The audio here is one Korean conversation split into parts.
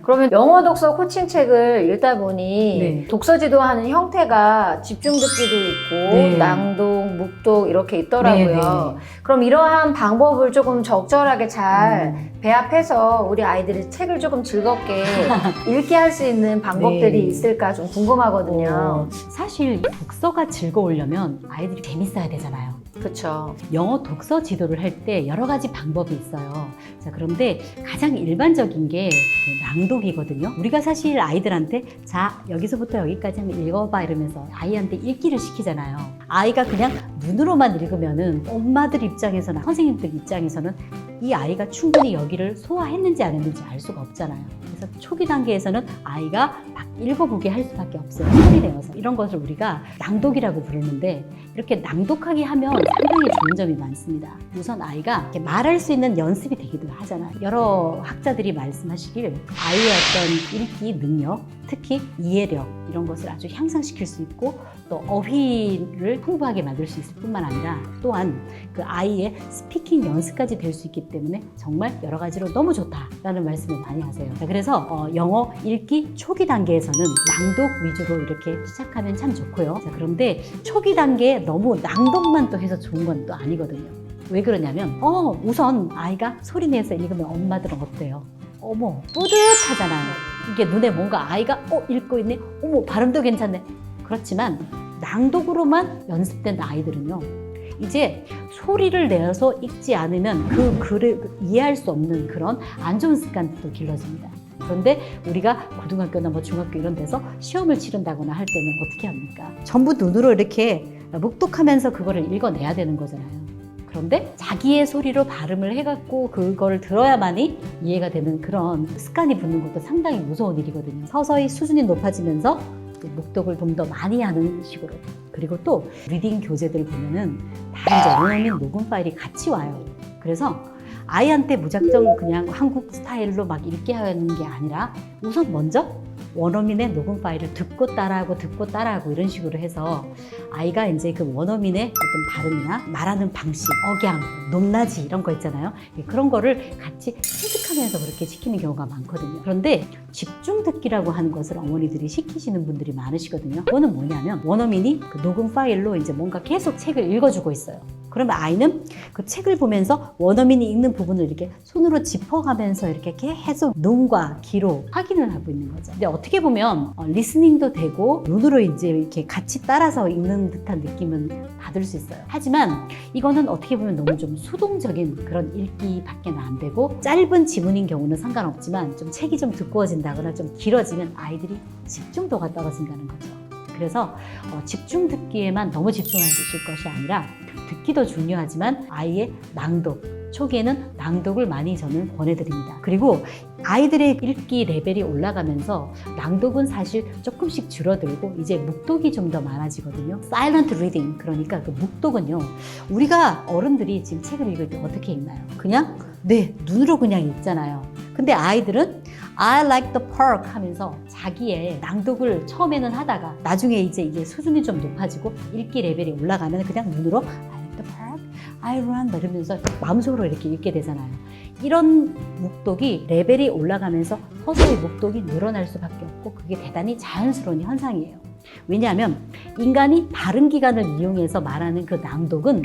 그러면 영어 독서 코칭 책을 읽다 보니 네. 독서 지도하는 형태가 집중 듣기도 있고 네. 낭독, 묵독 이렇게 있더라고요. 네, 네. 그럼 이러한 방법을 조금 적절하게 잘 배합해서 우리 아이들이 책을 조금 즐겁게 읽게 할 수 있는 방법들이 네. 있을까 좀 궁금하거든요. 사실 독서가 즐거우려면 아이들이 재밌어야 되잖아요. 그렇죠. 영어 독서 지도를 할 때 여러 가지 방법이 있어요. 자, 그런데 가장 일반적인 게 그 낭독이거든요. 우리가 사실 아이들한테 자, 여기서부터 여기까지 한번 읽어봐 이러면서 아이한테 읽기를 시키잖아요. 아이가 그냥 눈으로만 읽으면은 엄마들 입장에서는 선생님들 입장에서는 이 아이가 충분히 여기를 소화했는지 안 했는지 알 수가 없잖아요. 그래서 초기 단계에서는 아이가 막 읽어보게 할 수밖에 없어요. 소리 내어서. 이런 것을 우리가 낭독이라고 부르는데 이렇게 낭독하게 하면 상당히 좋은 점이 많습니다. 우선 아이가 이렇게 말할 수 있는 연습이 되기도 하잖아요. 여러 학자들이 말씀하시길 아이의 어떤 읽기 능력, 특히 이해력 이런 것을 아주 향상시킬 수 있고 또 어휘를 풍부하게 만들 수 있을 뿐만 아니라 또한 그 아이의 스피킹 연습까지 될 수 있기 때문에 정말 여러 가지로 너무 좋다라는 말씀을 많이 하세요. 그래서 영어 읽기 초기 단계에서는 낭독 위주로 이렇게 시작하면 참 좋고요. 자, 그런데 초기 단계에 너무 낭독만 또 해서 좋은 건 또 아니거든요. 왜 그러냐면 우선 아이가 소리 내서 읽으면 엄마들은 어때요? 어머, 뿌듯하잖아요. 이게 눈에 뭔가 아이가 읽고 있네? 어머, 발음도 괜찮네. 그렇지만 낭독으로만 연습된 아이들은요, 이제 소리를 내서 읽지 않으면 그 글을 이해할 수 없는 그런 안 좋은 습관도 길러집니다. 그런데 우리가 고등학교나 뭐 중학교 이런 데서 시험을 치른다거나 할 때는 어떻게 합니까? 전부 눈으로 이렇게 묵독하면서 그거를 읽어내야 되는 거잖아요. 그런데 자기의 소리로 발음을 해갖고 그걸 들어야만이 이해가 되는 그런 습관이 붙는 것도 상당히 무서운 일이거든요. 서서히 수준이 높아지면서 묵독을 좀 더 많이 하는 식으로. 그리고 또 리딩 교재들 보면은 다 이제 원어민 녹음 파일이 같이 와요. 그래서 아이한테 무작정 그냥 한국 스타일로 막 읽게 하는 게 아니라 우선 먼저 원어민의 녹음 파일을 듣고 따라하고 이런 식으로 해서 아이가 이제 그 원어민의 어떤 발음이나 말하는 방식, 억양, 높낮이 이런 거 있잖아요. 그런 거를 같이 체득하면서 그렇게 시키는 경우가 많거든요. 그런데 집중 듣기라고 하는 것을 어머니들이 시키시는 분들이 많으시거든요. 그거는 뭐냐면 원어민이 그 녹음 파일로 이제 뭔가 계속 책을 읽어주고 있어요. 그러면 아이는 그 책을 보면서 원어민이 읽는 부분을 이렇게 손으로 짚어가면서 이렇게 계속 눈과 귀로 확인을 하고 있는 거죠. 근데 어떻게 보면 리스닝도 되고 눈으로 이제 이렇게 같이 따라서 읽는 듯한 느낌은 받을 수 있어요. 하지만 이거는 어떻게 보면 너무 좀 수동적인 그런 읽기밖에는 안 되고 짧은 지문인 경우는 상관없지만 좀 책이 좀 두꺼워진다거나 좀 길어지면 아이들이 집중도가 떨어진다는 거죠. 그래서 집중 듣기에만 너무 집중하실 것이 아니라 듣기도 중요하지만 아이의 낭독, 초기에는 낭독을 많이 저는 권해드립니다. 그리고 아이들의 읽기 레벨이 올라가면서 낭독은 사실 조금씩 줄어들고 이제 묵독이 좀 더 많아지거든요. Silent reading, 그러니까 그 묵독은요, 우리가 어른들이 지금 책을 읽을 때 어떻게 읽나요? 그냥 눈으로 그냥 읽잖아요. 근데 아이들은 I like the park 하면서 자기의 낭독을 처음에는 하다가 나중에 이제 이게 수준이 좀 높아지고 읽기 레벨이 올라가면 그냥 눈으로 I like the park, I run 이러면서 마음속으로 이렇게 읽게 되잖아요. 이런 묵독이 레벨이 올라가면서 서서히 묵독이 늘어날 수밖에 없고 그게 대단히 자연스러운 현상이에요. 왜냐하면 인간이 발음 기관을 이용해서 말하는 그 낭독은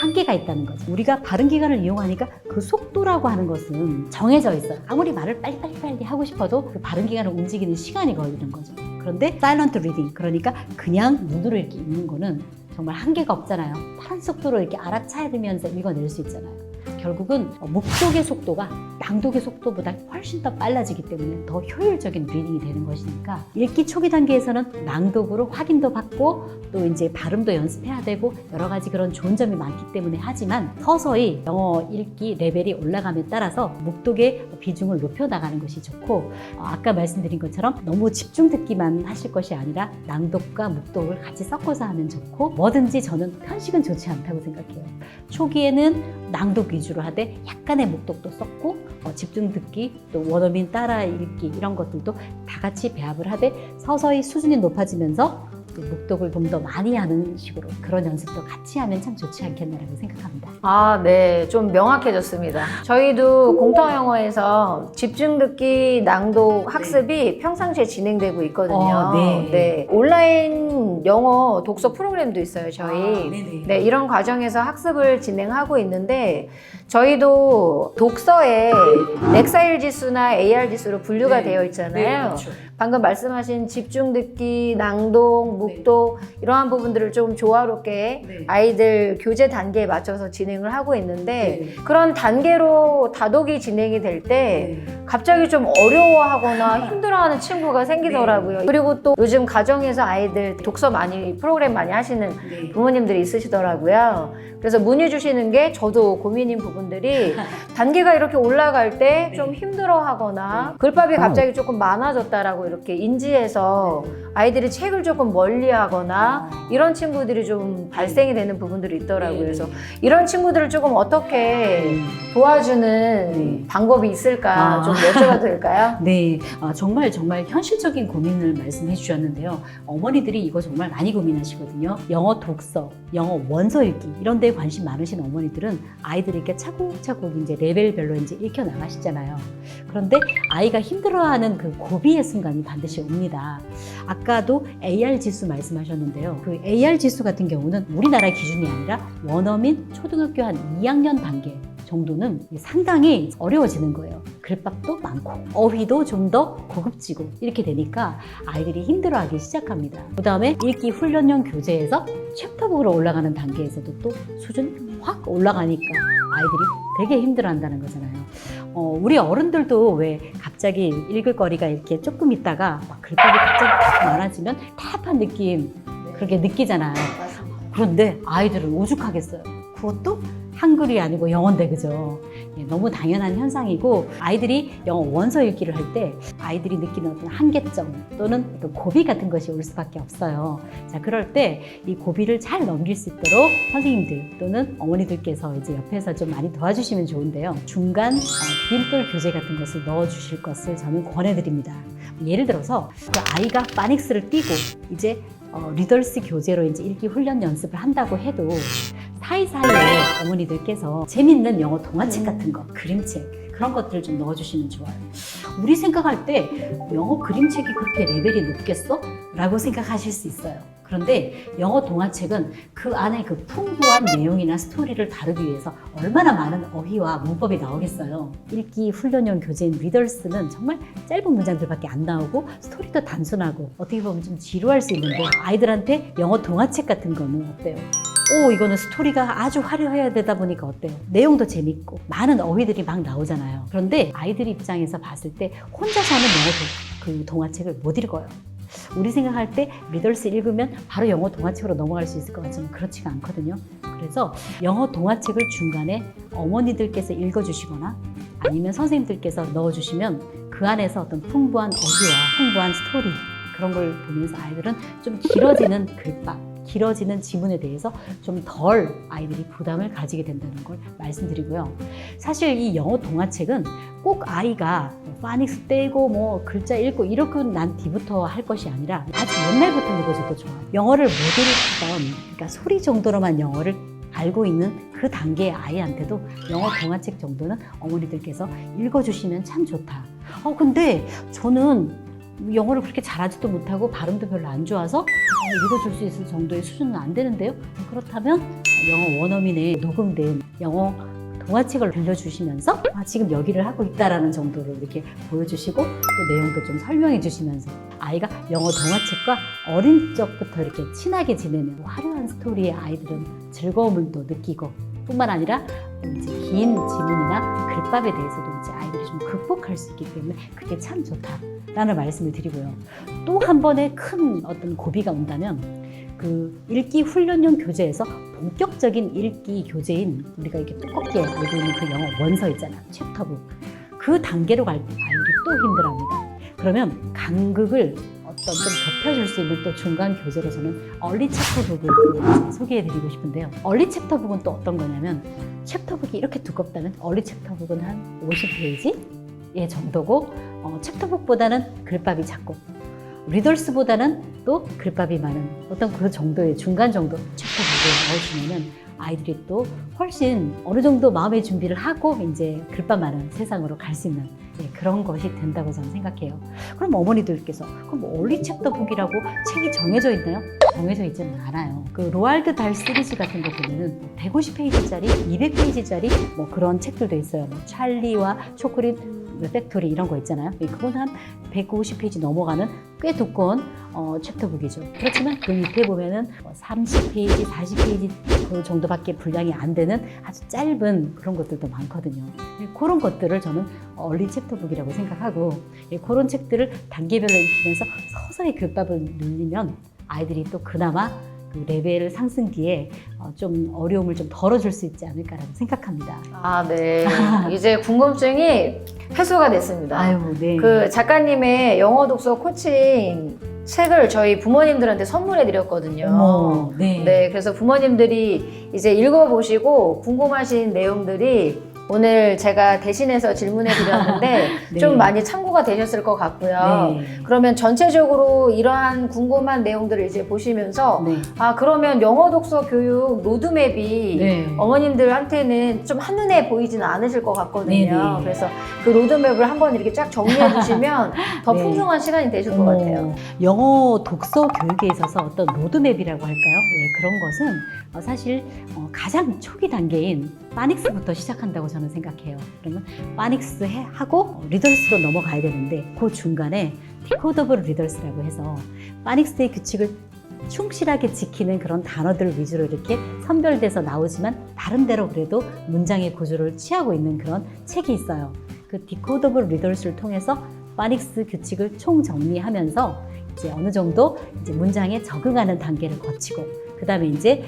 한계가 있다는 거죠. 우리가 발음 기관을 이용하니까 그 속도라고 하는 것은 정해져 있어요. 아무리 말을 빨리 하고 싶어도 그 발음 기관을 움직이는 시간이 걸리는 거죠. 그런데 사일런트 리딩, 그러니까 그냥 눈으로 이렇게 읽는 거는 정말 한계가 없잖아요. 빠른 속도로 이렇게 알아차리면서 읽어낼 수 있잖아요. 결국은 묵독의 속도가 낭독의 속도보다 훨씬 더 빨라지기 때문에 더 효율적인 리딩이 되는 것이니까 읽기 초기 단계에서는 낭독으로 확인도 받고 또 이제 발음도 연습해야 되고 여러 가지 그런 좋은 점이 많기 때문에 하지만 서서히 영어 읽기 레벨이 올라감에 따라서 묵독의 비중을 높여 나가는 것이 좋고 아까 말씀드린 것처럼 너무 집중 듣기만 하실 것이 아니라 낭독과 묵독을 같이 섞어서 하면 좋고 뭐든지 저는 편식은 좋지 않다고 생각해요. 초기에는 낭독 위주로 하되 약간의 묵독도 썼고 집중 듣기 또 원어민 따라 읽기 이런 것들도 다 같이 배합을 하되 서서히 수준이 높아지면서 묵독을 좀 더 많이 하는 식으로 그런 연습도 같이 하면 참 좋지 않겠나라고 생각합니다. 아, 네. 좀 명확해졌습니다. 저희도 공통영어에서 집중듣기 낭독 학습이 평상시에 진행되고 있거든요. 네. 온라인 영어 독서 프로그램도 있어요, 저희. 네네. 네, 이런 과정에서 학습을 진행하고 있는데 저희도 독서에 렉사일 지수나 AR 지수로 분류가 네. 되어 있잖아요. 그렇죠. 방금 말씀하신 집중 듣기, 낭독, 묵독 이러한 부분들을 좀 조화롭게 네. 아이들 교재 단계에 맞춰서 진행을 하고 있는데 네. 그런 단계로 다독이 진행이 될 때 네. 갑자기 좀 어려워하거나 힘들어하는 친구가 생기더라고요. 그리고 또 요즘 가정에서 아이들 독서 많이 프로그램 많이 하시는 네. 부모님들이 있으시더라고요. 그래서 문의 주시는 게 저도 고민인 부분들이 단계가 이렇게 올라갈 때 좀 힘들어하거나 글밥이 갑자기 조금 많아졌다라고 이렇게 인지해서 아이들이 책을 조금 멀리하거나 이런 친구들이 좀 발생이 되는 부분들이 있더라고요. 그래서 이런 친구들을 조금 어떻게 도와주는 방법이 있을까 좀 여쭤봐도 될까요? 네, 정말 현실적인 고민을 말씀해 주셨는데요. 어머니들이 이거 정말 많이 고민하시거든요. 영어 독서, 영어 원서 읽기 이런 데에 관심 많으신 어머니들은 아이들에게 차곡차곡 이제 레벨별로 이제 읽혀 나가시잖아요. 그런데 아이가 힘들어하는 그 고비의 순간이 반드시 옵니다. 아까도 AR 지수 말씀하셨는데요. 그 AR 지수 같은 경우는 우리나라 기준이 아니라 원어민 초등학교 한 2학년 단계 정도는 상당히 어려워지는 거예요. 글밥도 많고 어휘도 좀 더 고급지고 이렇게 되니까 아이들이 힘들어하기 시작합니다. 그 다음에 읽기 훈련용 교재에서 챕터북으로 올라가는 단계에서도 또 수준이 확 올라가니까 아이들이 되게 힘들어한다는 거잖아요. 우리 어른들도 왜 갑자기 읽을 거리가 이렇게 조금 있다가 막 글밥이 갑자기 많아지면 답답한 느낌 그렇게 느끼잖아요. 그런데 아이들은 오죽하겠어요. 그것도 한글이 아니고 영어인데 그죠? 너무 당연한 현상이고 아이들이 영어 원서 읽기를 할 때 아이들이 느끼는 어떤 한계점 또는 어떤 고비 같은 것이 올 수밖에 없어요. 자, 그럴 때 이 고비를 잘 넘길 수 있도록 선생님들 또는 어머니들께서 이제 옆에서 좀 많이 도와주시면 좋은데요. 중간 디딤돌 교재 같은 것을 넣어주실 것을 저는 권해드립니다. 예를 들어서 그 아이가 파닉스를 띄고 이제 리더스 교재로 이제 읽기 훈련 연습을 한다고 해도 사이사이에 어머니들께서 재밌는 영어 동화책 같은 거, 그림책 그런 것들을 좀 넣어주시면 좋아요. 우리 생각할 때 영어 그림책이 그렇게 레벨이 높겠어? 라고 생각하실 수 있어요. 그런데 영어 동화책은 그 안에 그 풍부한 내용이나 스토리를 다루기 위해서 얼마나 많은 어휘와 문법이 나오겠어요. 읽기 훈련용 교재인 리더스는 정말 짧은 문장들밖에 안 나오고 스토리도 단순하고 어떻게 보면 좀 지루할 수 있는데 아이들한테 영어 동화책 같은 거는 어때요? 이거는 스토리가 아주 화려해야 되다 보니까 어때요? 내용도 재밌고 많은 어휘들이 막 나오잖아요. 그런데 아이들 입장에서 봤을 때 혼자서는 그 동화책을 못 읽어요. 우리 생각할 때 리더스 읽으면 바로 영어 동화책으로 넘어갈 수 있을 것 같지만 그렇지가 않거든요. 그래서 영어 동화책을 중간에 어머니들께서 읽어주시거나 아니면 선생님들께서 넣어주시면 그 안에서 어떤 풍부한 어휘와 풍부한 스토리 그런 걸 보면서 아이들은 좀 길어지는 글밥 길어지는 지문에 대해서 좀 덜 아이들이 부담을 가지게 된다는 걸 말씀드리고요. 사실 이 영어 동화책은 꼭 아이가 파닉스 떼고 뭐 글자 읽고 이렇게 난 뒤부터 할 것이 아니라 아주 옛날부터 읽어줘도 좋아요. 영어를 못 읽던 그러니까 소리 정도로만 영어를 알고 있는 그 단계의 아이한테도 영어 동화책 정도는 어머니들께서 읽어주시면 참 좋다. 근데 저는 영어를 그렇게 잘하지도 못하고 발음도 별로 안 좋아서 읽어줄 수 있을 정도의 수준은 안 되는데요. 그렇다면 영어 원어민의 녹음된 영어 동화책을 들려주시면서 지금 여기를 하고 있다라는 정도로 이렇게 보여주시고 또 내용도 좀 설명해 주시면서 아이가 영어 동화책과 어린 적부터 이렇게 친하게 지내면 화려한 스토리에 아이들은 즐거움을 또 느끼고 뿐만 아니라 이제 긴 지문이나 글밥에 대해서도 이제 아이들이 좀 극복할 수 있기 때문에 그게 참 좋다라는 말씀을 드리고요. 또 한 번의 큰 어떤 고비가 온다면 그 읽기 훈련용 교재에서 본격적인 읽기 교재인 우리가 이렇게 두껍게 알고 있는 그 영어 원서 있잖아요. 챕터북. 그 단계로 갈 때 아이들이 또 힘들어합니다. 그러면 간극을 어떤 좀 좁혀줄 수 있는 또 중간 교재로 저는 얼리 챕터북을 소개해드리고 싶은데요. 얼리 챕터북은 또 어떤 거냐면 챕터북이 이렇게 두껍다면 얼리 챕터북은 한 50페이지 정도고 챕터북보다는 글밥이 작고 리더스보다는 또 글밥이 많은 어떤 그 정도의 중간 정도 챕터북을 넣으시면은 아이들이 또 훨씬 어느 정도 마음의 준비를 하고 이제 글밥 많은 세상으로 갈 수 있는 그런 것이 된다고 저는 생각해요. 그럼 어머니들께서 그럼 얼리 챕터북이라고 책이 정해져 있나요? 정해져 있지는 않아요. 그 로알드 달 시리즈 같은 거 보면은 150페이지짜리, 200페이지짜리 뭐 그런 책들도 있어요. 뭐 찰리와 초콜릿 팩토리 이런 거 있잖아요. 그건 한 150페이지 넘어가는 꽤 두꺼운 챕터북이죠. 그렇지만 그 밑에 보면은 30페이지, 40페이지 그 정도밖에 분량이 안 되는 아주 짧은 그런 것들도 많거든요. 그런 것들을 저는 얼리 챕터북이라고 생각하고 그런 책들을 단계별로 읽히면서 서서히 글밥을 늘리면 아이들이 또 그나마 그 레벨 상승기에 좀 어려움을 좀 덜어줄 수 있지 않을까라고 생각합니다. 아, 네. 이제 궁금증이 해소가 됐습니다. 아유, 네. 그 작가님의 영어 독서 코칭 책을 저희 부모님들한테 선물해 드렸거든요. 어머, 네. 네, 그래서 부모님들이 이제 읽어보시고 궁금하신 내용들이 오늘 제가 대신해서 질문해 드렸는데 네. 좀 많이 참고가 되셨을 것 같고요. 네. 그러면 전체적으로 이러한 궁금한 내용들을 이제 보시면서 네. 아, 그러면 영어 독서 교육 로드맵이 네. 어머님들한테는 좀 한눈에 보이지는 않으실 것 같거든요. 네네. 그래서 그 로드맵을 한번 이렇게 쫙 정리해 주시면 더 네. 풍성한 시간이 되실 것 같아요. 영어 독서 교육에 있어서 어떤 로드맵이라고 할까요? 그런 것은 사실 가장 초기 단계인 파닉스부터 시작한다고 저는 생각해요. 그러면 파닉스 하고 리더스로 넘어가야 되는데 그 중간에 디코더블 리더스라고 해서 파닉스의 규칙을 충실하게 지키는 그런 단어들 위주로 이렇게 선별돼서 나오지만 나름대로 그래도 문장의 구조를 취하고 있는 그런 책이 있어요. 그 디코더블 리더스를 통해서 파닉스 규칙을 총정리하면서 이제 어느 정도 이제 문장에 적응하는 단계를 거치고 그 다음에 이제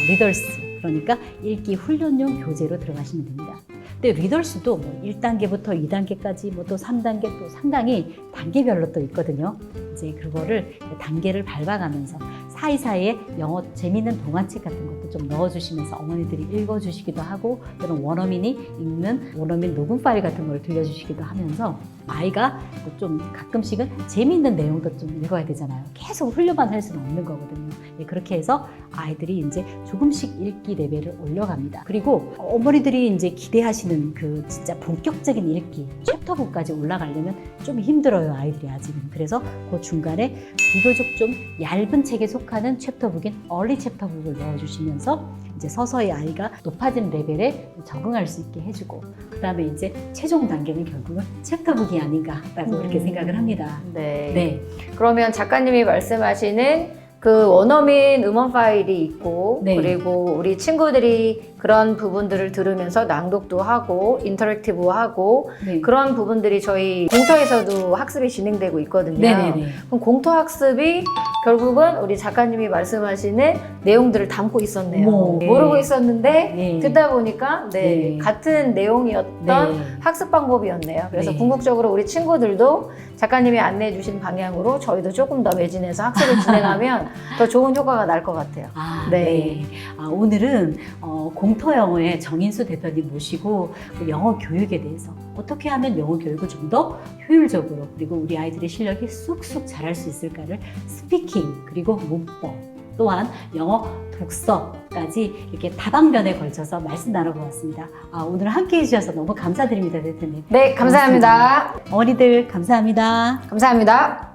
리더스 그러니까 읽기 훈련용 교재로 들어가시면 됩니다. 근데 리더스도 뭐 1단계부터 2단계까지 뭐 또 3단계 또 상당히 단계별로 또 있거든요. 이제 그거를 단계를 밟아가면서 사이사이에 영어 재미있는 동화책 같은 것도 좀 넣어주시면서 어머니들이 읽어주시기도 하고 또는 원어민이 읽는 원어민 녹음 파일 같은 걸 들려주시기도 하면서 아이가 좀 가끔씩은 재미있는 내용도 좀 읽어야 되잖아요. 계속 훈련만 할 수는 없는 거거든요. 그렇게 해서 아이들이 이제 조금씩 읽기 레벨을 올려갑니다. 그리고 어머니들이 이제 기대하시는 그 진짜 본격적인 읽기 챕터북까지 올라가려면 좀 힘들어요, 아이들이 아직은. 그래서 그 중간에 비교적 좀 얇은 책에 속하는 챕터북인 얼리 챕터북을 넣어주시면서 이제 서서히 아이가 높아진 레벨에 적응할 수 있게 해주고 그 다음에 이제 최종 단계는 결국은 챕터북이 아닌가라고 그렇게 생각을 합니다. 네. 네. 그러면 작가님이 말씀하시는 그 원어민 음원 파일이 있고 네. 그리고 우리 친구들이 그런 부분들을 들으면서 낭독도 하고 인터랙티브하고 네. 그런 부분들이 저희 공터에서도 학습이 진행되고 있거든요. 네네네. 그럼 공터 학습이 결국은 우리 작가님이 말씀하시는 내용들을 담고 있었네요. 네. 모르고 있었는데 네. 듣다 보니까 네, 네. 같은 내용이었던 네. 학습 방법이었네요. 그래서 네. 궁극적으로 우리 친구들도 작가님이 안내해 주신 방향으로 저희도 조금 더 매진해서 학습을 진행하면 더 좋은 효과가 날 것 같아요. 아, 네. 네. 오늘은 공터 영어의 정인수 대표님 모시고 그 영어 교육에 대해서 어떻게 하면 영어 교육을 좀 더 효율적으로 그리고 우리 아이들의 실력이 쑥쑥 자랄 수 있을까를 스피킹 그리고 문법 또한 영어 독서까지 이렇게 다방면에 걸쳐서 말씀 나눠보았습니다. 오늘 함께 해주셔서 너무 감사드립니다, 대표님. 네, 감사합니다. 어머니들 감사합니다. 감사합니다.